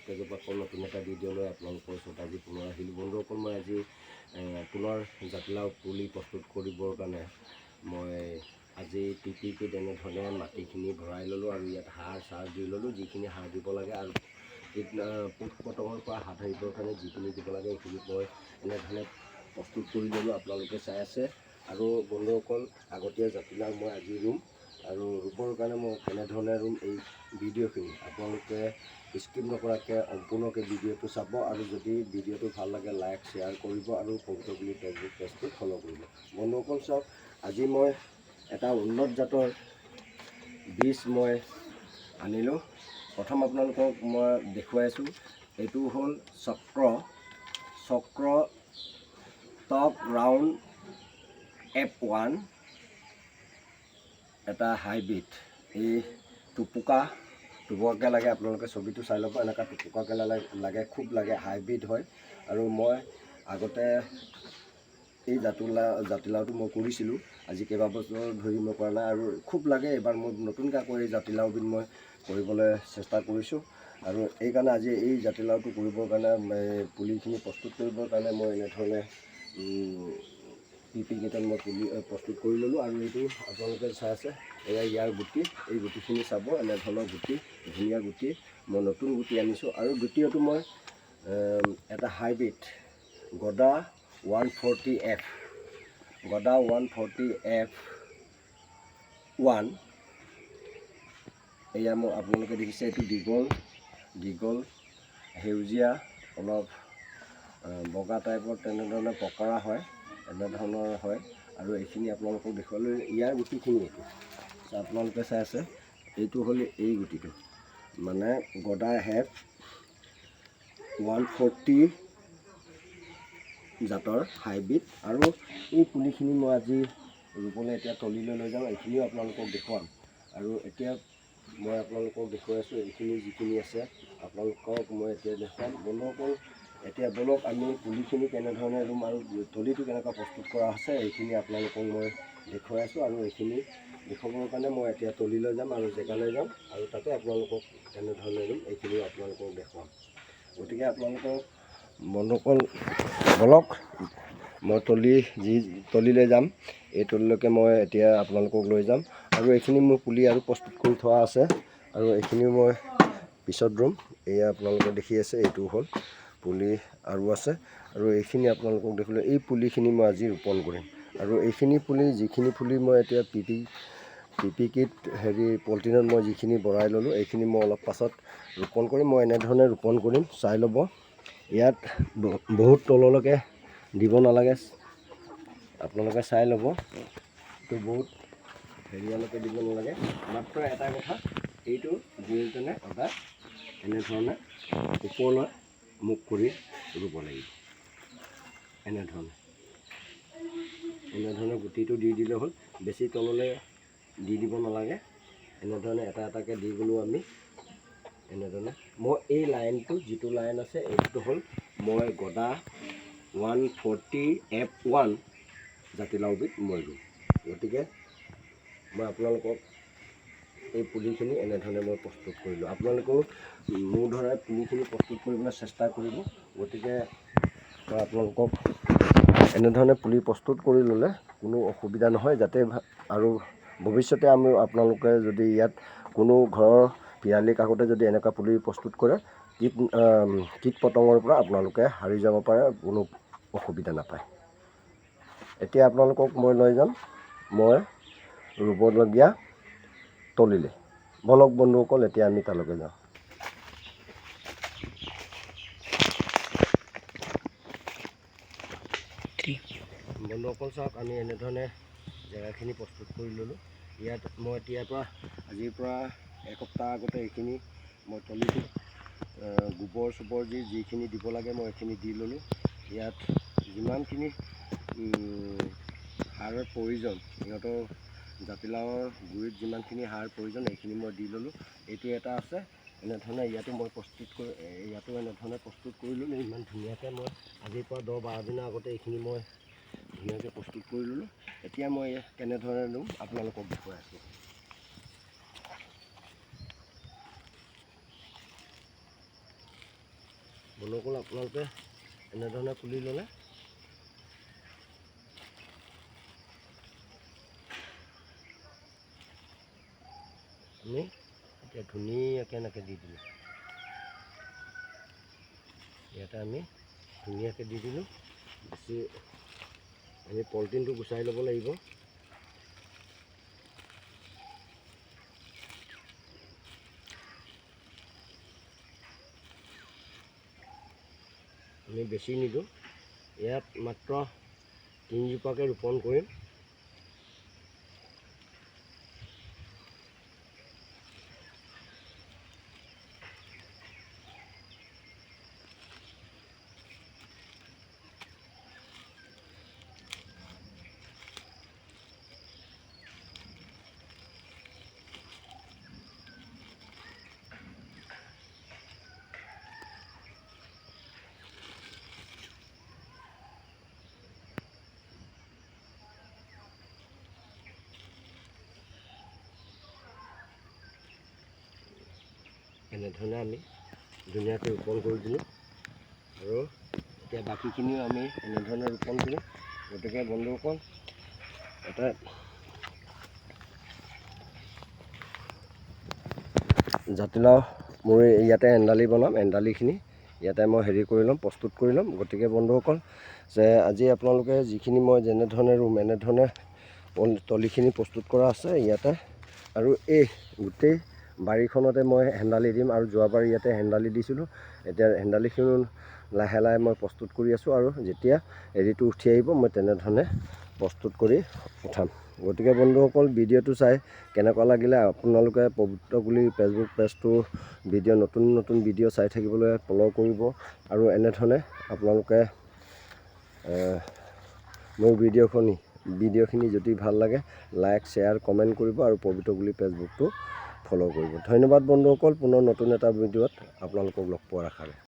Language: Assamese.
ছাবস্ক্ৰাইবৰ পৰা নতুন এটা ভিডিঅ' লৈ আপোনালোকৰ ওচৰত আজি পুনৰ আহিলোঁ। বন্ধুসকল, মই আজি পুনৰ জাতিলাও পুলি প্ৰস্তুত কৰিবৰ কাৰণে মই আজি টিপিকে তেনেধৰণে মাটিখিনি ভৰাই ল'লোঁ আৰু ইয়াত সাৰ চাৰ দি ল'লোঁ, যিখিনি সাৰ দিব লাগে আৰু পোক পতংগৰ পৰা হাত সাৰিবৰ কাৰণে যিখিনি দিব লাগে এইখিনি মই এনেধৰণে প্ৰস্তুত কৰি ল'লোঁ। আপোনালোকে চাই আছে। আৰু বন্ধুসকল, আগতীয়া জাতিলাও মই আজি ৰুম আৰু ৰুবৰ কাৰণে মই কেনেধৰণে ৰুম এই ভিডিঅ'খিনি আপোনালোকে স্কিপ নকৰাকৈ সম্পূৰ্ণকৈ ভিডিঅ'টো চাব আৰু যদি ভিডিঅ'টো ভাল লাগে লাইক শ্বেয়াৰ কৰিব আৰু পবিত্ৰ ফেচবুক পেজটো ফ'ল' কৰিব। বন্ধুসকল চাওক, আজি মই এটা উন্নত জাতৰ বীজ মই আনিলোঁ। প্ৰথম আপোনালোকক মই দেখুৱাইছোঁ, এইটো হ'ল চক্ৰ টপ ৰাউণ্ড F1 এটা হাইব্ৰিড। এই টোপকাকৈ লাগে, আপোনালোকে ছবিটো চাই ল'ব। এনেকুৱা টোপকাকৈ লাগে, খুব লাগে, হাইব্ৰিড হয়। আৰু মই আগতে এই জাতিলাওটো মই কৰিছিলোঁ, আজি কেইবাবছৰ ধৰি মই কৰা নাই আৰু খুব লাগে। এইবাৰ মই নতুনকৈ আকৌ এই জাতিলাওবিধ মই কৰিবলৈ চেষ্টা কৰিছোঁ আৰু এইকাৰণে আজি এই জাতিলাওটো কৰিবৰ কাৰণে পুলিখিনি প্ৰস্তুত কৰিবৰ কাৰণে মই এনেধৰণে পিপিকেইটাত মই পুলি প্ৰস্তুত কৰি ল'লোঁ। আৰু এইটো আপোনালোকে চাই আছে, এয়া ইয়াৰ গুটি, এই গুটিখিনি চাব, এনেধৰণৰ গুটি, ধুনীয়া গুটি। মই নতুন গুটি আনিছোঁ আৰু দ্বিতীয়টো মই এটা হাইব্ৰিড গদা 140F, গদা 140F1। এয়া মই আপোনালোকে দেখিছে, এইটো দীঘল সেউজীয়া, অলপ বগা টাইপৰ, তেনেধৰণে পকৰা হয়, এনেধৰণৰ হয়। আৰু এইখিনি আপোনালোকক দেখুৱালোঁ, ইয়াৰ গুটিখিনি এইটো আপোনালোকে চাই আছে। এইটো হ'ল এই গুটিটো, মানে গদা হেড 140 জাতৰ হাইব্ৰিড। আৰু এই পুলিখিনি মই আজি ৰুবলৈ এতিয়া তলিলৈ লৈ যাওঁ, এইখিনিও আপোনালোকক দেখুৱাম। আৰু এতিয়া মই আপোনালোকক দেখুৱাইছোঁ, এইখিনি যিখিনি আছে আপোনালোকক মই এতিয়া দেখুৱাম। বন্ধুসকল, এতিয়া বলক আমি পুলিখিনি কেনেধৰণে ৰুম আৰু তলিটো কেনেকুৱা প্ৰস্তুত কৰা হৈছে এইখিনি আপোনালোকক মই দেখুৱাই আছোঁ। আৰু এইখিনি দেখুৱাবৰ কাৰণে মই এতিয়া তলিলৈ যাম আৰু জেগালৈ যাম আৰু তাতে আপোনালোকক কেনেধৰণে ৰুম এইখিনিও আপোনালোকক দেখুৱাম। গতিকে আপোনালোকক বন্ধুসকল বলক, মই তলিলৈ যাম, এই তলিলৈকে মই এতিয়া আপোনালোকক লৈ যাম। আৰু এইখিনি মোৰ পুলি আৰু প্ৰস্তুত কৰি থোৱা আছে আৰু এইখিনিও মই পিছত ৰুম। এয়া আপোনালোকে দেখি আছে, এইটো হ'ল পুলি আৰু আছে। আৰু এইখিনি আপোনালোকক দেখিলে, এই পুলিখিনি মই আজি ৰোপণ কৰিম। আৰু এইখিনি পুলি, যিখিনি পুলি মই এতিয়া পিপিকিট পলিথিনত মই যিখিনি ভৰাই ল'লোঁ, এইখিনি মই অলপ পাছত ৰোপণ কৰিম। মই এনেধৰণে ৰোপণ কৰিম, চাই ল'ব। ইয়াত বহুত তললৈকে দিব নালাগে, আপোনালোকে চাই ল'ব। এইটো বহুত হেৰিয়ালৈকে দিব নালাগে, মাত্ৰ এটা কথা, এইটো দুয়োজনে সদায় এনেধৰণে ওপৰলৈ মুখ কৰি ৰুব লাগিব। এনেধৰণে গুটিটো দি দিলে হ'ল, বেছি তললৈ দি দিব নালাগে। এনেধৰণে এটা এটাকৈ দি গ'লোঁ আমি। এনেধৰণে মই এই লাইনটো, যিটো লাইন আছে এইটো হ'ল মই গদা 140F1 জাতিলাওবিধ মই ৰুম। গতিকে মই আপোনালোকক এই পুলিখিনি এনেধৰণে মই প্ৰস্তুত কৰিলোঁ। আপোনালোকেও মোৰ দৰে পুলিখিনি প্ৰস্তুত কৰিবলৈ চেষ্টা কৰিব। গতিকে মই আপোনালোকক এনেধৰণে পুলি প্ৰস্তুত কৰি ল'লে কোনো অসুবিধা নহয়, যাতে আৰু ভৱিষ্যতে আপোনালোকে যদি ইয়াত কোনো ঘৰৰ পিৰালি কাষতে যদি এনেকুৱা পুলি প্ৰস্তুত কৰে, কীট পতংগৰ পৰা আপোনালোকে সাৰি যাব পাৰে, কোনো অসুবিধা নাপায়। এতিয়া আপোনালোকক মই লৈ যাম মই ৰুবলগীয়া তলিলে। বলক বন্ধুসকল, এতিয়া আমি তালৈকে যাওঁ। বন্ধুসকল চাওক, আমি এনেধৰণে জেগাখিনি প্ৰস্তুত কৰি ল'লোঁ। ইয়াত মই আজিৰ পৰা এসপ্তাহ আগতে এইখিনি মই তলিটো গোবৰ চোবৰ যিখিনি দিব লাগে মই এইখিনি দি ল'লোঁ। ইয়াত যিমানখিনি সাৰৰ প্ৰয়োজন, সিহঁতৰ জাতিলাওৰ গুৰিত যিমানখিনি সাৰ প্ৰয়োজন এইখিনি মই দি ল'লোঁ। এইটো এটা আছে, এনেধৰণে ইয়াতো এনেধৰণে প্ৰস্তুত কৰি ল'লোঁ। ইমান ধুনীয়াকৈ মই আজিৰ পৰা 10-12 দিনৰ আগতে এইখিনি মই ধুনীয়াকৈ প্ৰস্তুত কৰি ল'লোঁ। এতিয়া মই কেনেধৰণে ৰুম আপোনালোকক দেখুৱাই আছোঁ। বন্ধুসকল আপোনালোকে এনেধৰণে পুলি ল'লে আমি এতিয়া ধুনীয়াকৈ এনেকৈ দি দিলোঁ। ইয়াতে আমি ধুনীয়াকৈ দি দিলোঁ। বেছি আমি পলিথিনটো গুচাই ল'ব লাগিব। আমি বেছি নিদিওঁ, ইয়াত মাত্ৰ 3 জোপাকৈ ৰোপণ কৰিম। এনেধৰণে আমি ধুনীয়াকৈ ৰোপণ কৰি দিলোঁ আৰু এতিয়া বাকীখিনিও আমি এনেধৰণে ৰোপণ কৰিম। গতিকে বন্ধুসকল এটা জাতিলাও মোৰ ইয়াতে এন্দালি বনাম, এন্দালিখিনি ইয়াতে মই হেৰি কৰি ল'ম, প্ৰস্তুত কৰি ল'ম। গতিকে বন্ধুসকল যে আজি আপোনালোকে যিখিনি মই যেনেধৰণে ৰুম এনেধৰণে তলিখিনি প্ৰস্তুত কৰা আছে ইয়াতে। আৰু এই গোটেই বাৰীখনতে মই হেন্দালি দিম আৰু যোৱাবাৰ ইয়াতে হেন্দালি দিছিলোঁ। এতিয়া হেন্দালিখিনি লাহে লাহে মই প্ৰস্তুত কৰি আছোঁ আৰু যেতিয়া এৰীটো উঠি আহিব মই তেনেধৰণে প্ৰস্তুত কৰি উঠাম। গতিকে বন্ধুসকল ভিডিঅ'টো চাই কেনেকুৱা লাগিলে আপোনালোকে পবিত্ৰকুলি ফেচবুক পেজটো নতুন নতুন ভিডিঅ' চাই থাকিবলৈ ফ'ল' কৰিব আৰু এনেধৰণে আপোনালোকে মোৰ ভিডিঅ'খিনি যদি ভাল লাগে লাইক শ্বেয়াৰ কমেণ্ট কৰিব আৰু পবিত্ৰকুলি ফেচবুকটো ফ'ল' কৰিব। ধন্যবাদ বন্ধুসকল, পুনৰ নতুন এটা ভিডিঅ'ত আপোনালোকক লগ পোৱাৰ আশাৰে।